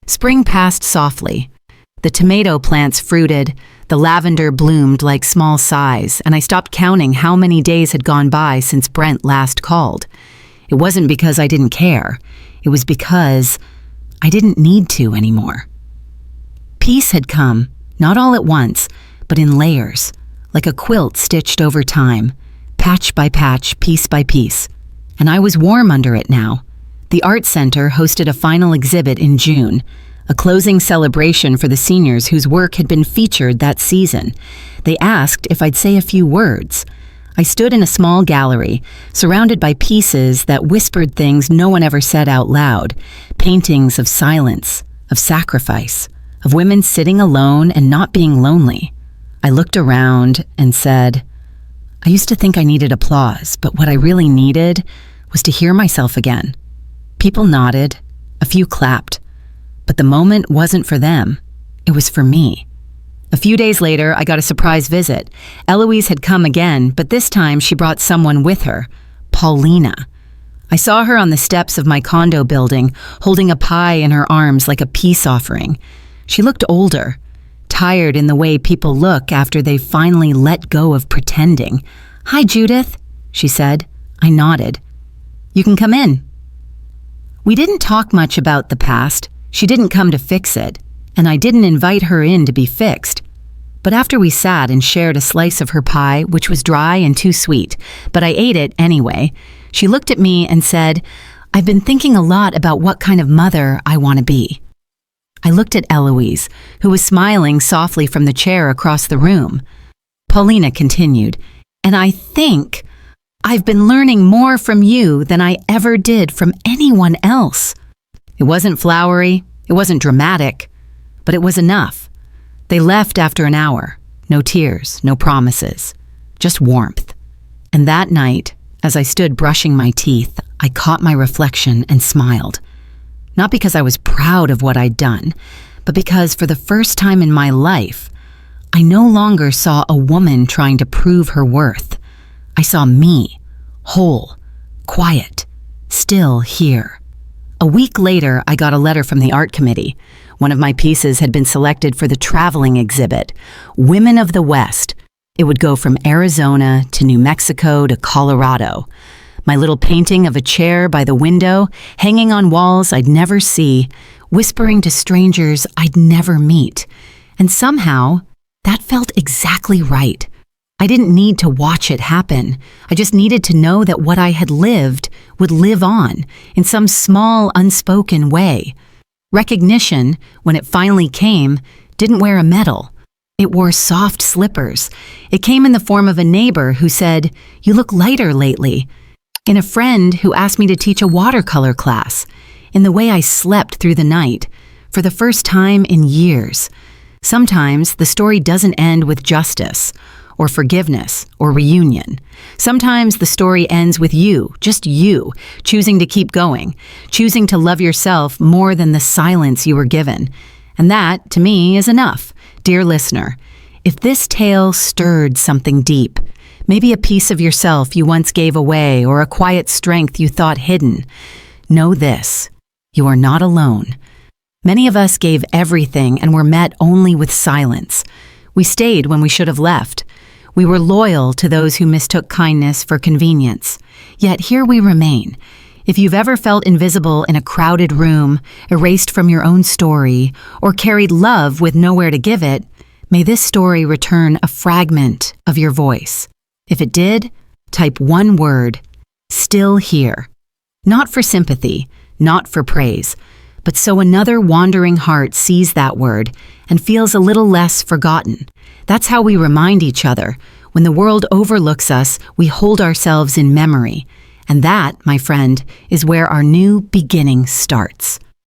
Spring passed softly. The tomato plants fruited, the lavender bloomed like small sighs, and I stopped counting how many days had gone by since Brent last called. It wasn't because I didn't care. It was because I didn't need to anymore. Peace had come, not all at once, but in layers, like a quilt stitched over time, patch by patch, piece by piece. And I was warm under it now. The Art Center hosted a final exhibit in June, a closing celebration for the seniors whose work had been featured that season. They asked if I'd say a few words. I stood in a small gallery, surrounded by pieces that whispered things no one ever said out loud, paintings of silence, of sacrifice, of women sitting alone and not being lonely. I looked around and said, I used to think I needed applause, but what I really needed was to hear myself again. People nodded, a few clapped, but the moment wasn't for them. It was for me. A few days later, I got a surprise visit. Eloise had come again, but this time she brought someone with her, Paulina. I saw her on the steps of my condo building, holding a pie in her arms like a peace offering. She looked older, tired in the way people look after they've finally let go of pretending. "Hi, Judith," she said. I nodded. "You can come in." We didn't talk much about the past. She didn't come to fix it, and I didn't invite her in to be fixed. But after we sat and shared a slice of her pie, which was dry and too sweet, but I ate it anyway, she looked at me and said, "I've been thinking a lot about what kind of mother I want to be." I looked at Eloise, who was smiling softly from the chair across the room. Paulina continued, "And I think I've been learning more from you than I ever did from anyone else." It wasn't flowery, it wasn't dramatic, but it was enough. They left after an hour. No tears, no promises, just warmth. And that night, as I stood brushing my teeth, I caught my reflection and smiled. Not because I was proud of what I'd done, but because for the first time in my life, I no longer saw a woman trying to prove her worth. I saw me, whole, quiet, still here. A week later, I got a letter from the art committee. One of my pieces had been selected for the traveling exhibit, Women of the West. It would go from Arizona to New Mexico to Colorado. My little painting of a chair by the window, hanging on walls I'd never see, whispering to strangers I'd never meet. And somehow, that felt exactly right. I didn't need to watch it happen. I just needed to know that what I had lived would live on in some small, unspoken way. Recognition, when it finally came, didn't wear a medal. It wore soft slippers. It came in the form of a neighbor who said, "You look lighter lately." In a friend who asked me to teach a watercolor class. In the way I slept through the night, for the first time in years. Sometimes the story doesn't end with justice, or forgiveness, or reunion. Sometimes the story ends with you, just you, choosing to keep going, choosing to love yourself more than the silence you were given. And that, to me, is enough. Dear listener, if this tale stirred something deep, maybe a piece of yourself you once gave away or a quiet strength you thought hidden, know this: you are not alone. Many of us gave everything and were met only with silence. We stayed when we should have left. We were loyal to those who mistook kindness for convenience. Yet here we remain. If you've ever felt invisible in a crowded room, erased from your own story, or carried love with nowhere to give it, may this story return a fragment of your voice. If it did, type one word: still here. Not for sympathy, not for praise, but so another wandering heart sees that word and feels a little less forgotten. That's how we remind each other. When the world overlooks us, we hold ourselves in memory. And that, my friend, is where our new beginning starts.